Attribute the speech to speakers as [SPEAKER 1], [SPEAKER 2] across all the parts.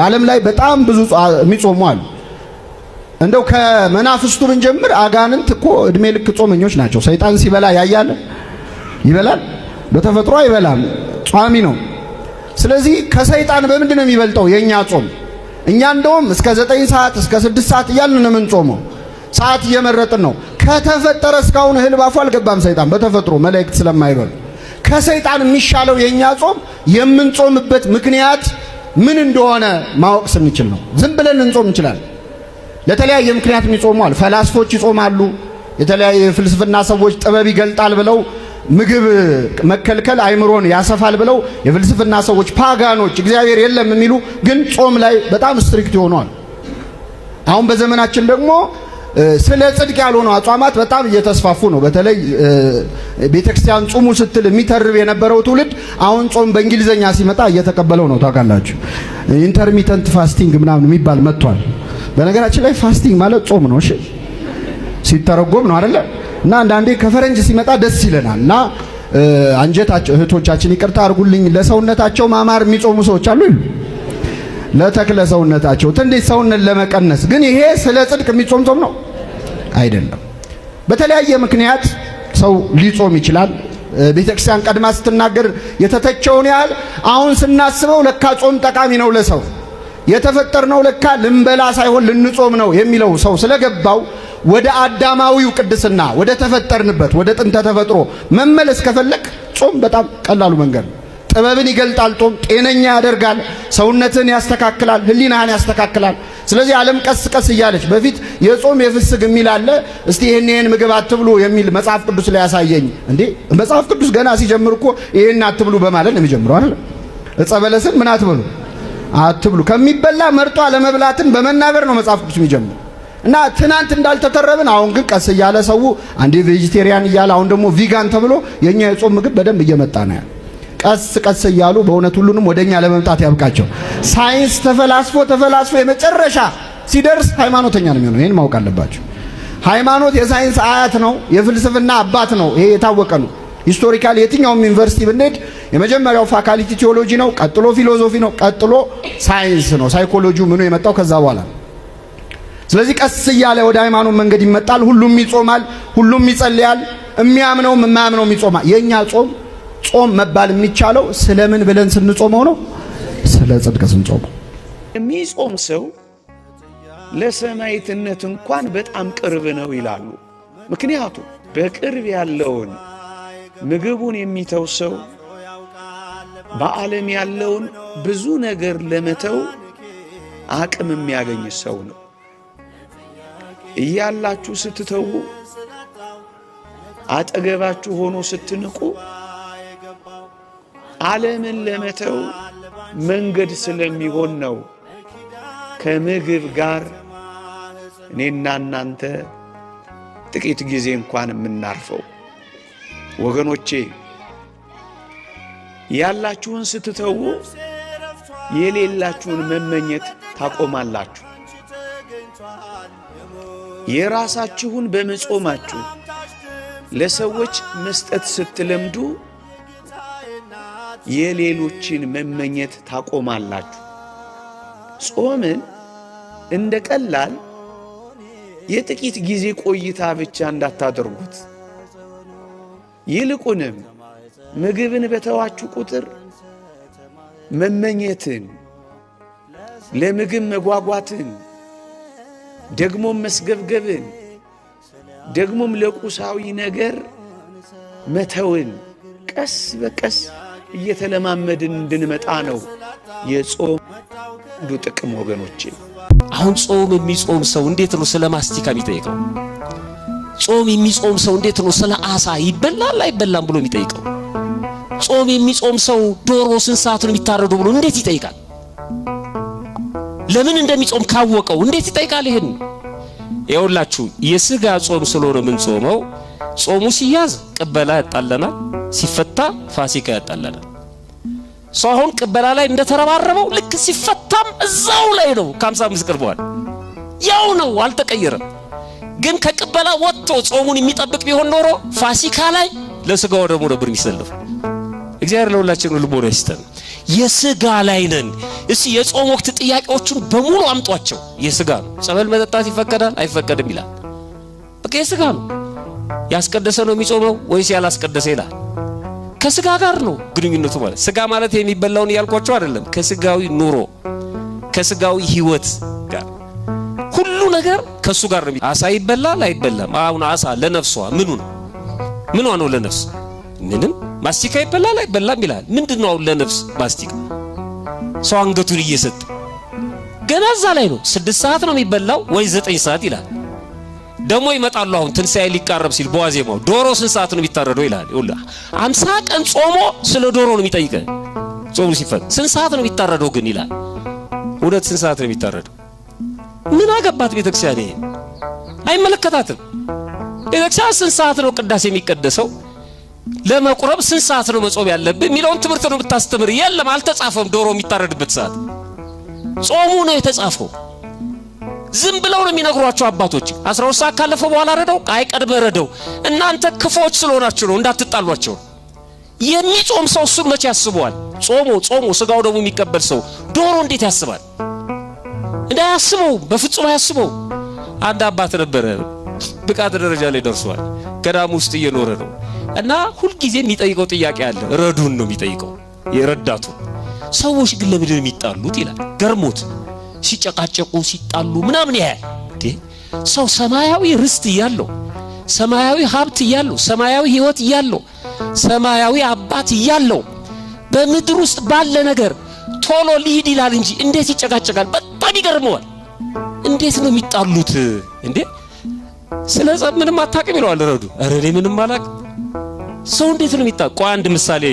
[SPEAKER 1] ዓለም ላይ በጣም ብዙ የሚጾሙ አሉ። እንደው ከመናፍስቱ ብንጀምር አጋንንት እኮ እድሜ ልክ ጾመኞች ናቸው። ሰይጣን ሲበላ ያያል፣ ይበላል፣ በተፈጥሮ አይበላም፣ ጿሚ ነው። ስለዚህ ከሰይጣን በምንድን ነው የሚበልጠው? የኛ ጾም። እኛ እንደውም እስከ 9 ሰዓት እስከ 6 ሰዓት እያልን ነው የምንጾመው። ሰዓት እየመረጥን ነው። ከተፈጠረ እስካሁን እህል ባፉ አልገባም ሰይጣን በተፈጥሮ መላእክት ስለማይበሉ። ከሰይጣን የሚሻለው የኛ ጾም የምንጾምበት ምክንያት ምን እንደሆነ ማወቅ ስንችል ነው። ዝም ብለን እንጾም እንችላለን። ለተለያየ ምክንያት የሚጾሙ አሉ። ፈላስፎች ይጾማሉ። የተለያየ ፍልስፍና ሰዎች ጥበብ ይገልጣል ብለው ምግብ መከልከል አይምሮን ያሰፋል ብለው የፍልስፍና ሰዎች፣ ፓጋኖች እግዚአብሔር የለም የሚሉ ግን ጾም ላይ በጣም ስትሪክት ይሆናል። አሁን በዘመናችን ደግሞ ስለ ጽድቅ ያልሆኑ አጽዋማት በጣም እየተስፋፉ ነው። በተለይ ቤተክርስቲያን ጾሙ ስትል የሚተርብ የነበረው ትውልድ አሁን ጾም በእንግሊዘኛ ሲመጣ እየተቀበለው ነው። ታውቃላችሁ ኢንተርሚተንት ፋስቲንግ ምናምን የሚባል መጥቷል። በነገራችን ላይ ፋስቲንግ ማለት ጾም ነው። እሺ ሲተረጎም ነው አይደለ? እና አንዳንዴ ከፈረንጅ ሲመጣ ደስ ይለናል። እና አንጀታቸው እህቶቻችን ይቅርታ አድርጉልኝ ለሰውነታቸው ማማር የሚጾሙ ሰዎች አሉ ይሉ ለተክለ ሰውነታቸው ትንሽ ሰውነት ለመቀነስ ግን ይሄ ስለ ጽድቅ የሚጾም ጾም ነው አይደለም። በተለያየ ምክንያት ሰው ሊጾም ይችላል። ቤተክርስቲያን ቀድማ ስትናገር የተተቸውን ያህል አሁን ስናስበው ለካ ጾም ጠቃሚ ነው ለሰው የተፈጠርነው ለካ ልንበላ ሳይሆን ልንጾም ነው የሚለው ሰው ስለገባው ወደ አዳማዊው ቅድስና ወደ ተፈጠርንበት ወደ ጥንተ ተፈጥሮ መመለስ ከፈለክ ጾም በጣም ቀላሉ መንገድ ነው። ጥበብን ይገልጣል። ጾም ጤነኛ ያደርጋል፣ ሰውነትን ያስተካክላል፣ ህሊናህን ያስተካክላል። ስለዚህ ዓለም ቀስ ቀስ እያለች በፊት የጾም የፍስግ የሚል አለ። እስቲ ይሄን ምግብ አትብሉ የሚል መጽሐፍ ቅዱስ ላይ ያሳየኝ እንዴ! መጽሐፍ ቅዱስ ገና ሲጀምር እኮ ይሄን አትብሉ በማለት ነው የሚጀምረው አይደል? ዕፀ በለስን ምን አትብሉ አትብሉ ከሚበላ መርጦ አለመብላትን በመናገር ነው መጽሐፍ ቅዱስ የሚጀምር። እና ትናንት እንዳልተተረብን አሁን ግን ቀስ እያለ ሰው አንዴ ቬጂቴሪያን እያለ አሁን ደግሞ ቪጋን ተብሎ የኛ የጾም ምግብ በደንብ እየመጣ ነው። ቀስ ቀስ እያሉ በእውነት ሁሉንም ወደኛ ለመምጣት ያብቃቸው። ሳይንስ ተፈላስፎ የመጨረሻ ሲደርስ ሃይማኖተኛ ነው የሚሆነው። ይሄን ማወቅ አለባችሁ። ሃይማኖት የሳይንስ አያት ነው፣ የፍልስፍና አባት ነው። ይሄ የታወቀ ነው። ሂስቶሪካሊ የትኛውም ዩኒቨርሲቲ ብንሄድ የመጀመሪያው ፋካልቲ ቲዮሎጂ ነው፣ ቀጥሎ ፊሎሶፊ ነው፣ ቀጥሎ ሳይንስ ነው። ሳይኮሎጂው ምኑ የመጣው ከዛ በኋላ። ስለዚህ ቀስ እያለ ወደ ሃይማኖት መንገድ ይመጣል። ሁሉም ይጾማል፣ ሁሉም ይጸልያል። የሚያምነውም የማያምነውም ይጾማል። የኛ ጾም መባል የሚቻለው ስለምን ብለን ስንጾመው ነው? ስለ ጽድቅ ስንጾመው።
[SPEAKER 2] የሚጾም ሰው ለሰማዕትነት እንኳን በጣም ቅርብ ነው ይላሉ። ምክንያቱም በቅርብ ያለውን ምግቡን የሚተው ሰው በዓለም ያለውን ብዙ ነገር ለመተው አቅም የሚያገኝ ሰው ነው። እያላችሁ ስትተው አጠገባችሁ ሆኖ ስትንቁ ዓለምን ለመተው መንገድ ስለሚሆን ነው ከምግብ ጋር እኔና እናንተ ጥቂት ጊዜ እንኳን የምናርፈው። ወገኖቼ ያላችሁን ስትተው የሌላችሁን መመኘት ታቆማላችሁ። የራሳችሁን በመጾማችሁ ለሰዎች መስጠት ስትለምዱ የሌሎችን መመኘት ታቆማላችሁ። ጾምን እንደ ቀላል የጥቂት ጊዜ ቆይታ ብቻ እንዳታደርጉት። ይልቁንም ምግብን በተዋችሁ ቁጥር መመኘትን፣ ለምግብ መጓጓትን፣ ደግሞም መስገብገብን፣ ደግሞም ለቁሳዊ ነገር መተውን ቀስ በቀስ እየተለማመድን እንድንመጣ ነው የጾም ጥቅም ወገኖቼ።
[SPEAKER 3] አሁን ጾም የሚጾም ሰው እንዴት ነው ስለ ማስቲካ የሚጠይቀው? ጾም የሚጾም ሰው እንዴት ነው ስለ አሳ ይበላል አይበላም ብሎ የሚጠይቀው? ጾም የሚጾም ሰው ዶሮ ስንት ሰዓት ነው የሚታረዱ ብሎ እንዴት ይጠይቃል? ለምን እንደሚጾም ካወቀው እንዴት ይጠይቃል? ይሄን ይኸውላችሁ የሥጋ ጾም ስለሆነ ምን ጾመው ጾሙ ሲያዝ ቅበላ ያጣለናል፣ ሲፈታ ፋሲካ ያጣለናል። ሰው አሁን ቅበላ ላይ እንደተረባረበው ልክ ሲፈታም እዛው ላይ ነው ከ55 ቀርቧል። ያው ነው አልተቀየረም። ግን ከቅበላ ወጥቶ ጾሙን የሚጠብቅ ቢሆን ኖሮ ፋሲካ ላይ ለሥጋው ደግሞ ነበር የሚሰለፍ። እግዚአብሔር ለሁላችን ልቦና ይስጠን። የስጋ ላይ ነን። እስቲ የጾም ወቅት ጥያቄዎችን በሙሉ አምጧቸው። የስጋ ነው። ጸበል መጠጣት ይፈቀዳል አይፈቀድም ይላል። በቃ የስጋ ነው። ያስቀደሰ ነው የሚጾመው ወይስ ያላስቀደሰ ይላል። ከስጋ ጋር ነው ግንኙነቱ ማለት። ስጋ ማለት የሚበላውን ያልኳቸው አይደለም፣ ከስጋዊ ኑሮ ከስጋዊ ህይወት ጋር ሁሉ ነገር ከሱ ጋር ነው። አሳ ይበላል አይበላም? አሁን አሳ ለነፍሷ ምኑ ነው ለነፍስ? ምንም። ማስቲካ ይበላል አይበላም ይላል። ምንድነው ለነፍስ ማስቲካ? ሰው አንገቱን እየሰጠ ገና እዛ ላይ ነው። 6 ሰዓት ነው የሚበላው ወይ 9 ሰዓት ይላል። ደሞ ይመጣሉ። አሁን ትንሳኤ ሊቃረብ ሲል በዋዜማው ዶሮ 6 ሰዓት ነው የሚታረደው ይላል። ይውላ 50 ቀን ጾሞ ስለ ዶሮ ነው የሚጠይቀው። ጾሙ ሲፈት 6 ሰዓት ነው የሚታረደው ግን ይላል። ሁለት 6 ሰዓት ነው የሚታረደው። ምን አገባት ቤተክርስቲያን? ይሄ አይመለከታትም። ቤተክርስቲያን 6 ሰዓት ነው ቅዳሴ የሚቀደሰው፣ ለመቁረብ 6 ሰዓት ነው መጾም ያለብህ የሚለውን ትምህርት ነው የምታስተምር። የለም አልተጻፈም። ዶሮ የሚታረድበት ሰዓት ጾሙ ነው የተጻፈው። ዝም ብለው ነው የሚነግሯቸው አባቶች። 12 ሰዓት ካለፈ በኋላ ረደው አይቀድመ ረደው። እናንተ ክፎች ስለሆናችሁ ነው እንዳትጣሏቸው። የሚጾም ሰው እሱ መቼ ያስበዋል? ጾሞ ስጋው ደግሞ የሚቀበል ሰው ዶሮ እንዴት ያስባል? እንዳያስበው በፍጹም አያስበው። አንድ አባት ነበረ፣ ብቃት ደረጃ ላይ ደርሷል። ገዳም ውስጥ እየኖረ ነው እና ሁሉ ጊዜ የሚጠይቀው ጥያቄ አለ። ረዱን ነው የሚጠይቀው፣ የረዳቱ ሰዎች ግን ለምንድን የሚጣሉት ይላል። ገርሞት ሲጨቃጨቁ ሲጣሉ ምናምን ያያል። ሰው ሰማያዊ ርስት እያለው፣ ሰማያዊ ሀብት እያለው፣ ሰማያዊ ህይወት እያለው፣ ሰማያዊ አባት እያለው በምድር ውስጥ ባለ ነገር ቶሎ ሊሄድ ይላል እንጂ እንዴት ይጨቃጨቃል? በጣም ይገርመዋል። እንዴት ነው የሚጣሉት እንዴ? ስለ ጸብ ምንም አታውቅም ይለዋል ረዱ። ኧረ እኔ ምንም አላውቅም። ሰው እንዴት ነው የሚጣሉ? ቆይ አንድ ምሳሌ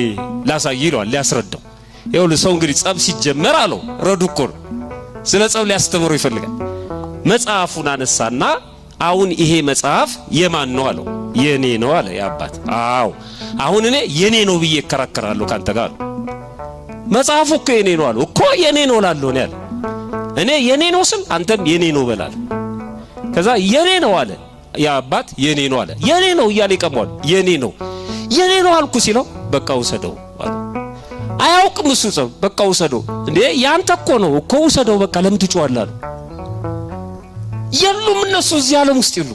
[SPEAKER 3] ላሳይ ይለዋል ሊያስረዳው። ይኸውልህ ሰው እንግዲህ ጸብ ሲጀመር አለው ረዱ እኮ ነው ስለ ጸብ ሊያስተምረው ይፈልጋል። መጽሐፉን አነሳና አሁን ይሄ መጽሐፍ የማን ነው አለው። የኔ ነው አለ ያባት። አዎ አሁን እኔ የኔ ነው ብዬ እከራከራለሁ ካንተ ጋር። መጽሐፉ እኮ የኔ ነው አለው። እኮ የኔ ነው እላለሁ እኔ አለ። እኔ የኔ ነው ስል አንተም የኔ ነው በላል። ከዛ የኔ ነው አለ ያባት። የኔ ነው አለ። የኔ ነው እያለ ይቀማዋል። የኔ ነው አልኩ ሲለው በቃ ውሰደው አለ። አያውቅም እሱ ሰው። በቃ ውሰደው እንዴ ያንተ እኮ ነው እኮ ውሰደው በቃ ለምን ትጮዋለህ? የሉም እነሱ እዚህ ዓለም ውስጥ የሉ።